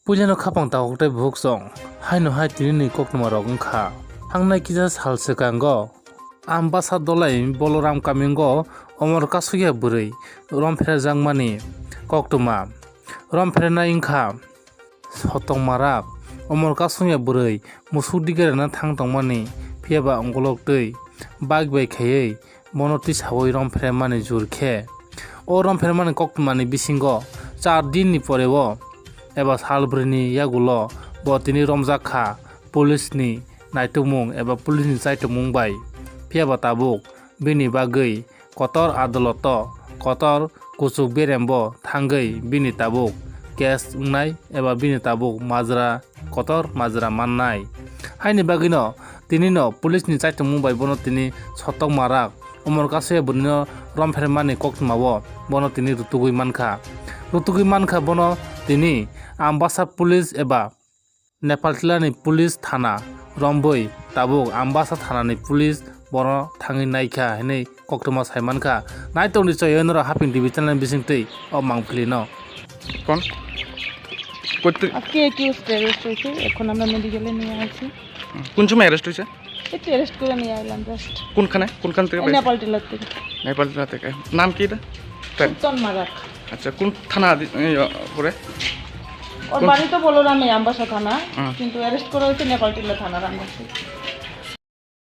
Pulyano khapang tawoktai buksong haino hai tinini koknuma rogungkha hangnai kisa salsekango ambasa dolai boloram kamingo omor kasuya burui romphera jangmani koktuma romphera ingkha sotong marak omor kasuya burui musuk digerana thangtongmani phiaba ongolok tui bagbai khayei monoti sawoi romphera mani jurkhe o romphera mani koktumani bisingo 4 dinni porebo eba salbrini yagulo bo tini romjakha police ni naitumung eba police ni chaitumung bai phiaba tabuk bini bagui kotor adoloto kotor kuchuk berembo thangui bini tabuk case ungnai eba bini tabuk majra kotor majra mannai haini bagino tinino police ni chaitumung bai bono tini sotok marak omor kase bunino romfermani koktmawo bono tini rutugui mankha bono tini ambasa police eba Nepal tilani police thana romboi tabuk ambasa thanani police bono thangi naikha hene koktoma saimankha naitongni choyenro haping tv channel bisingtui o mangphlino কোন করতে আজকে accused arrest হয়েছে এখন আমরা মেডিকেলে নিয়ে আসছি কোন সময় অ্যারেস্ট হয়েছে একটু অ্যারেস্ট করে নিয়ে আইলাম জাস্ট কোনখান থেকে পাইছে? নেপাল টিলার থেকে নেপাল জেলা থেকে নাম কি এটা তার? সুলতান মারাক আচ্ছা কোন থানা করে ওর বাড়ি তো বলরামে আমবাসা থানা হুম। কিন্তু অ্যারেস্ট করা হয়েছে নেপাল টিলা থানার আন্ডারে